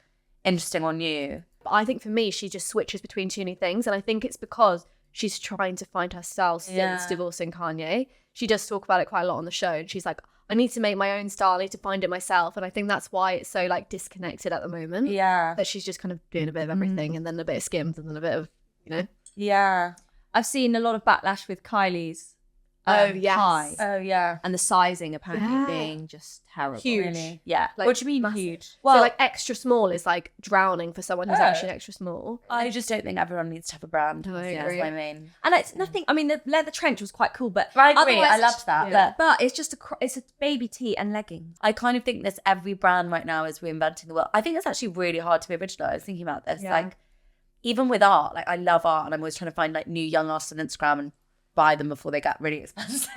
interesting on you. I think for me, she just switches between too many things. And I think it's because she's trying to find her style since divorcing Kanye. She does talk about it quite a lot on the show. And she's like, I need to make my own style. I need to find it myself. And I think that's why it's so like disconnected at the moment. Yeah. That she's just kind of doing a bit of everything and then a bit of Skims and then a bit of, you know. Yeah. I've seen a lot of backlash with Kylie's high. Oh, yeah. And the sizing apparently being just terrible. Huge. Really. Yeah. Like, what do you mean massive. huge? Well, so like extra small is like drowning for someone who's actually extra small. I just don't think everyone needs to have a brand. No, I agree. That's what I mean. And it's nothing. I mean, the leather trench was quite cool, but I agree. otherwise I loved that. Yeah. But it's just it's a baby tee and leggings. I kind of think this every brand right now is reinventing the world. I think it's actually really hard to be original. I was thinking about this. Yeah. Like, even with art, like I love art and I'm always trying to find like new young artists on Instagram and buy them before they get really expensive.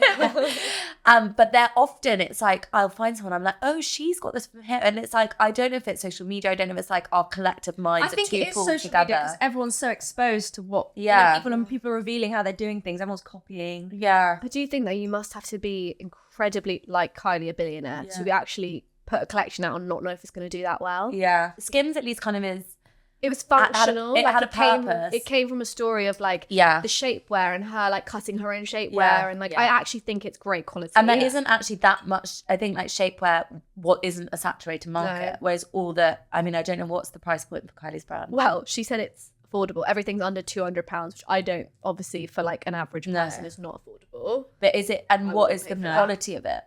But they're often, it's like, I'll find someone, I'm like, oh, she's got this from here. And it's like, I don't know if it's social media. I don't know if it's like our collective minds. I think it is pulled social together. media because everyone's so exposed to what people are revealing how they're doing things. Everyone's copying. Yeah. I do think that you must have to be incredibly like Kylie, a billionaire, to actually put a collection out and not know if it's going to do that well. Yeah. Skims at least kind of is. It was functional. It had a purpose. It came from a story of like the shapewear and her like cutting her own shapewear and like I actually think it's great quality. And there isn't actually that much. I think like shapewear, what isn't a saturated market, whereas all the. I mean, I don't know what's the price point for Kylie's brand. Well, she said it's affordable. Everything's under £200, which I don't. Obviously, for like an average person, it's not affordable. But is it? And what is the quality of it?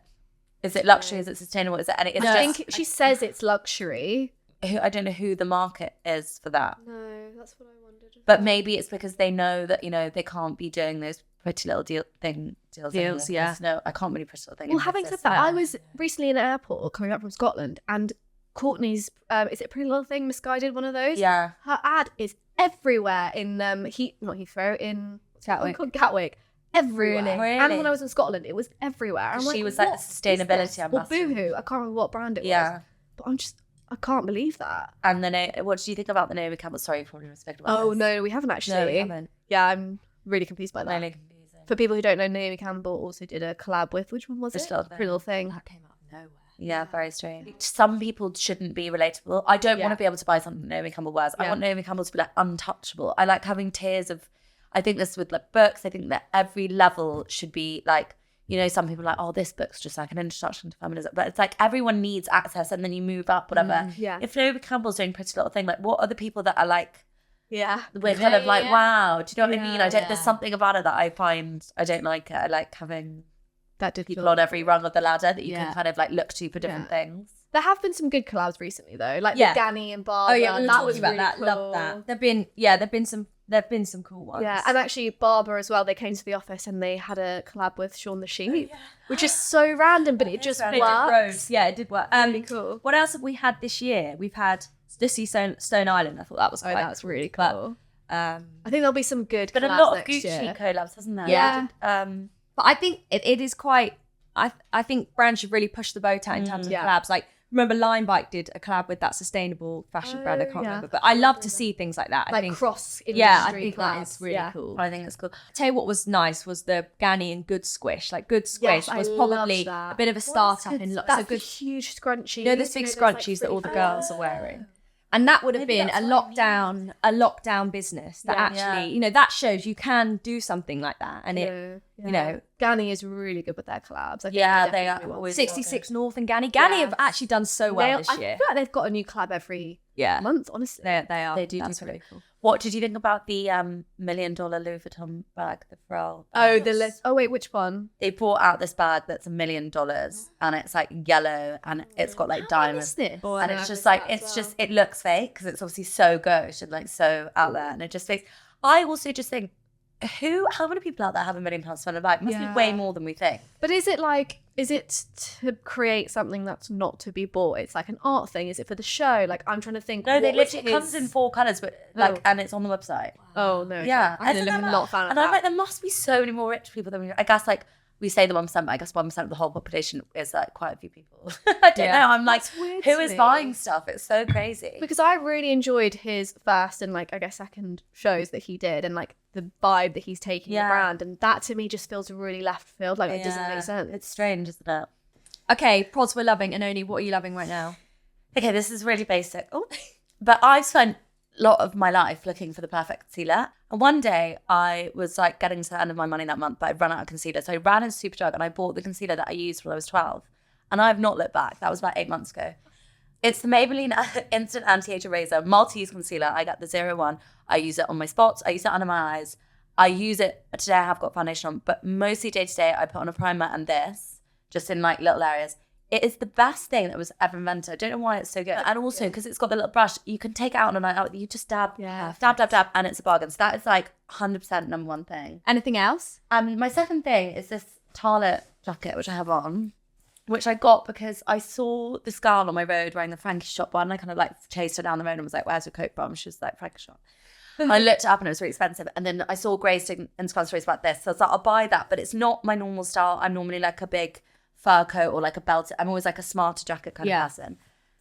Is it luxury? Is it sustainable? Is it? And it's I think she says it's luxury. I don't know who the market is for that. No, that's what I wondered. But maybe it's because they know that, you know, they can't be doing those pretty little deals. Yeah. No, I can't really pretty little thing. Well, having said that, I was recently in an airport coming back from Scotland and Courtney's, is it Pretty Little Thing, Misguided, one of those? Yeah. Her ad is everywhere in, not Heathrow, in Gatwick. Everywhere. Really? And when I was in Scotland, it was everywhere. I'm she was like the sustainability ambassador. Or Boohoo. I can't remember what brand it was. But I can't believe that. And then, what did you think about the Naomi Campbell? Sorry, you probably respect about Oh, this. no, we haven't actually. No, we haven't. Yeah, I'm really confused by that. Really confusing. For people who don't know, Naomi Campbell also did a collab with, which one was it? Pretty Little Thing. That came out of nowhere. Yeah, very strange. Some people shouldn't be relatable. I don't want to be able to buy something Naomi Campbell wears. I want Naomi Campbell to be like untouchable. I like having tiers of, I think this with like books, I think that every level should be like, you know, some people are like, oh, this book's just like an introduction to feminism. But it's like everyone needs access and then you move up, whatever. If Naomi Campbell's doing Pretty Little Thing, like what are the people that are like, we're kind of like, wow, do you know what I mean? There's something about it that I find, I don't like it. I like having people on every rung of the ladder that you can kind of like look to for different things. There have been some good collabs recently though, like with Danny and Barbara. Oh yeah, that was about really that. cool. Love that. There've been some cool ones. Yeah, and actually Barbara as well, they came to the office and they had a collab with Shaun the Sheep, which is so random, but it just works. Yeah, it did work. Really cool. What else have we had this year? We've had Dissy Stone Island. I thought that was quite that's really cool. But, I think there'll be some good but collabs a lot of next Gucci year. collabs, hasn't there? Yeah. But I think it is quite, I think brands should really push the boat out in terms of collabs. Like, remember Line Bike did a collab with that sustainable fashion brand, I can't remember. But I love to see things like that. I think cross industry I think collabs. that is really cool. I think it's cool. I'll tell you what was nice was the Ganni and Good Squish. Like Good Squish was probably a bit of a startup in lots of good huge scrunchies. You know, those big scrunchies that all the girls are wearing. And that would have been a lockdown business that actually, you know, that shows you can do something like that. And it, you know, Ganni is really good with their collabs. I think they are always 66 North and Ganni. Ganni have actually done so well this year. I feel like they've got a new collab every month, honestly. They are. They do. That's pretty really cool. What did you think about the $1 million Louis Vuitton bag, the Pharrell? Oh, the list. Oh wait, which one? They brought out this bag that's $1 million, and it's like yellow, and it's got like diamonds. And it's just like it looks fake because it's obviously so gauche and like so out there, and it just makes. I also just think, how many people out there have £1 million to spend a bag? It must be way more than we think. But is it to create something that's not to be bought? It's like an art thing. Is it for the show? Like, I'm trying to think. No, it comes in 4 colours, but and it's on the website. Oh no. Yeah. I'm not a fan of and that. I'm like, there must be so many more rich people than we. I guess like we say the 1%, but I guess 1% of the whole population is like quite a few people. I don't know. I'm like, who is buying stuff? It's so crazy. Because I really enjoyed his first and like I guess second shows that he did, and like the vibe that he's taking the brand, and that to me just feels really left field. Like it doesn't make sense. It's strange, isn't it? Okay, pods we're loving. Oenone, what are you loving right now? Okay, this is really basic. But I've spent a lot of my life looking for the perfect concealer. And one day I was like getting to the end of my money that month, but I'd run out of concealer. So I ran into Superdrug and I bought the concealer that I used when I was 12. And I've not looked back. That was about 8 months ago. It's the Maybelline Instant Anti-Age Eraser Multi-Use Concealer. I got the 01. I use it on my spots. I use it under my eyes. I use it today. I have got foundation on, but mostly day to day I put on a primer and this, just in like little areas. It is the best thing that was ever invented. I don't know why it's so good. And also, because it's got the little brush, you can take it out on a night out. You just dab, and it's a bargain. So that is like 100% number one thing. Anything else? My second thing is this Tarlet jacket, which I have on, which I got because I saw this girl on my road wearing the Frankie Shop one. I kind of like chased her down the road and was like, where's your coat from? She was like, Frankie Shop. I looked it up and it was really expensive. And then I saw Grace doing Instagram stories about this. So I was like, I'll buy that. But it's not my normal style. I'm normally like a big fur coat or like a belt. I'm always like a smarter jacket kind of person.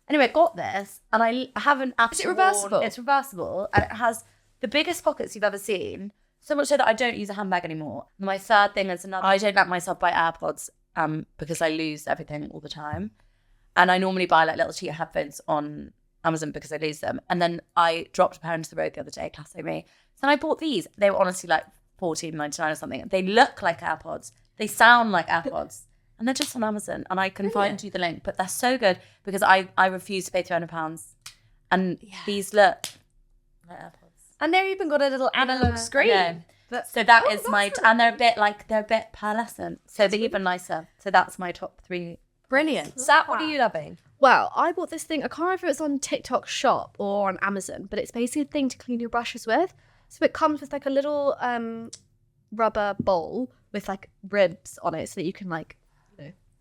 Anyway, I got this and I haven't actually. Is it reversible? It's reversible and it has the biggest pockets you've ever seen. So much so that I don't use a handbag anymore. And my third thing is I don't let myself buy AirPods because I lose everything all the time. And I normally buy like little cheap headphones on Amazon because I lose them. And then I dropped a pair into the road the other day, classic me. So then I bought these. They were honestly like $14.99 or something. They look like AirPods. They sound like AirPods. And they're just on Amazon. And I can find you the link. But they're so good because I refuse to pay £300. And these look like AirPods. And they've even got a little analog screen. Yeah. So that is my, and they're a bit pearlescent. So they're even nicer. So that's my top 3. Brilliant. Sap, what are you loving? Well, I bought this thing. I can't remember if it's on TikTok Shop or on Amazon, but it's basically a thing to clean your brushes with. So it comes with like a little rubber bowl with like ribs on it so that you can like,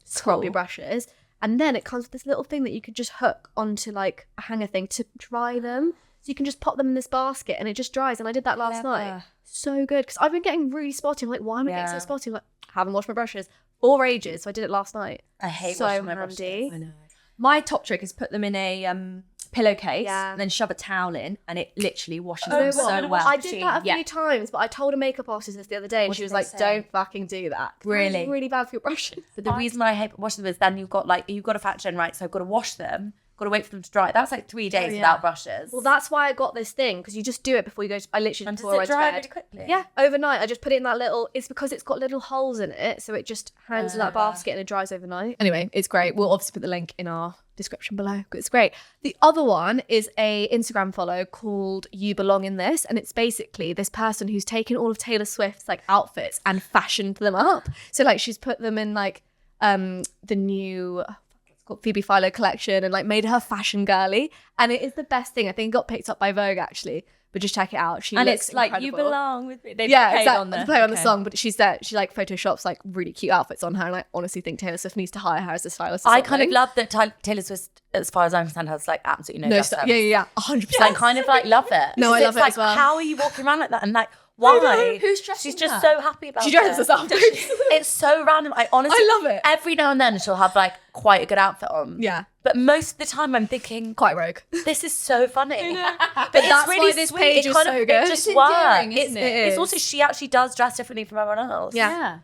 scrub your brushes. And then it comes with this little thing that you could just hook onto like a hanger thing to dry them. So you can just pop them in this basket and it just dries. And I did that last night. So good. Because I've been getting really spotty. I'm like, why am I getting so spotty? I'm like, I haven't washed my brushes for ages. So I did it last night. I hate washing my brushes. I know. My top trick is put them in a pillowcase and then shove a towel in and it literally washes them so well. I did that a few times, but I told a makeup artist this the other day and she was like, don't fucking do that. Really? It's really bad for your brushes. But the reason I hate washing them is then you've got to factor in, right, so I've got to wash them, got to wait for them to dry. That's like 3 days without brushes. Well, that's why I got this thing, because you just do it before you go to, I literally just before I dry really quickly? Yeah, overnight. I just put it in that little, it's because it's got little holes in it, so it just hangs in that basket and it dries overnight. Anyway, it's great. We'll obviously put the link in our description below. It's great. The other one is a Instagram follow called You Belong in This, and it's basically this person who's taken all of Taylor Swift's like outfits and fashioned them up. So like she's put them in like the new Phoebe Philo collection and like made her fashion girly, and it is the best thing. I think it got picked up by Vogue actually, but just check it out. She and looks it's like incredible. You belong with me. They exactly. On the play on the song, but she's there. She like photoshops like really cute outfits on her, and I honestly think Taylor Swift needs to hire her as a stylist. I kind of love that Taylor Swift, as far as I'm concerned, has like absolutely no sense. Yeah, 100%. I kind of like love it. No, I love it like, as well. How are you walking around like that? And like, why? Who's dressing She's just her? so happy about it. She dresses herself. It's so random. I honestly, I love it. Every now and then she'll have like quite a good outfit on. Yeah. But most of the time I'm thinking, Quite rogue. this is so funny. But that's really why this sweet. page is so good. It just It's works. endearing, isn't it? It's also, she actually does dress differently from everyone else. Yeah.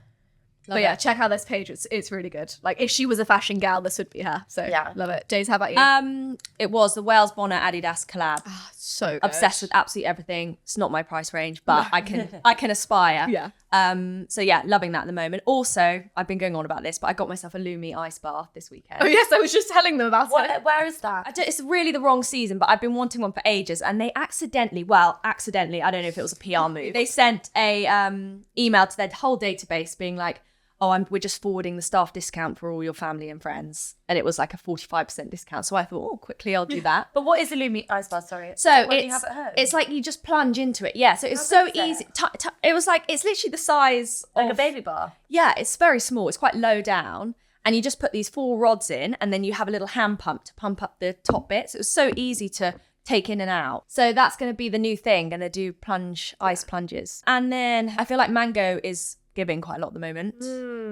But yeah, check out this page. It's really good. Like if she was a fashion gal, this would be her. So yeah, love it. Days, how about you? It was the Wales Bonner Adidas collab. So good. Obsessed with absolutely everything. It's not my price range, but I can aspire. Yeah. So yeah, loving that at the moment. Also, I've been going on about this, but I got myself a Lumi ice bath this weekend. Oh yes, I was just telling them about it. Where is that? It's really the wrong season, but I've been wanting one for ages, and they accidentally, I don't know if it was a PR move. They sent a email to their whole database being like, we're just forwarding the staff discount for all your family and friends. And it was like a 45% discount. So I thought, quickly I'll do that. But what is the Lumi ice bath? Sorry. So what do you have at home? it's like you just plunge into it. Yeah. So it's so easy. It was like, it's literally the size like of a baby bar. Yeah, it's very small. It's quite low down. And you just put these 4 rods in, and then you have a little hand pump to pump up the top bits. It was so easy to take in and out. So that's going to be the new thing. Going to do ice plunges. And then I feel like Mango is giving quite a lot at the moment.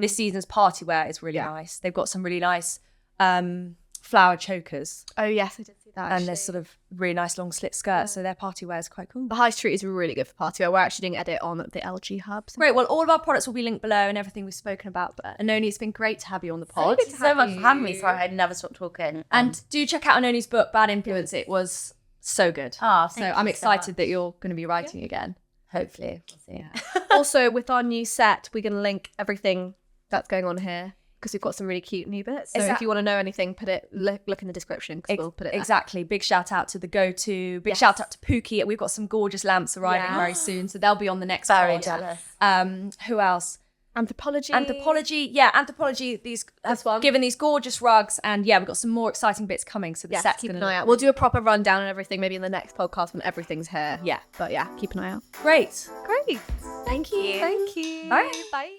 This season's Partywear is really nice. They've got some really nice flower chokers. Oh yes, I did see that. And there's sort of really nice long slit skirts. So their Partywear is quite cool. The high street is really good for Partywear. We're actually doing edit on the LG hub. Great. Well, all of our products will be linked below and everything we've spoken about. But Oenone, it's been great to have you on the pod. Thank you so much for having me. Sorry, I never stopped talking. And do check out Oenone's book, Bad Influence. It was so good. So I'm excited that you're going to be writing again. Hopefully. We'll see. Yeah. Also, with our new set, we're going to link everything that's going on here because we've got some really cute new bits. So if you want to know anything, look in the description because we'll put it there. Exactly. Big shout out to the go-to. Big shout out to Pookie. We've got some gorgeous lamps arriving very soon. So they'll be on the next Very pod. jealous. Who else? Anthropology. Yeah, Anthropology. These have given these gorgeous rugs, and we've got some more exciting bits coming. So the set's keep gonna an eye out. We'll do a proper rundown and everything maybe in the next podcast when everything's here. Yeah. But keep an eye out. Great. Great. Thank you. Thank you. Bye. Bye.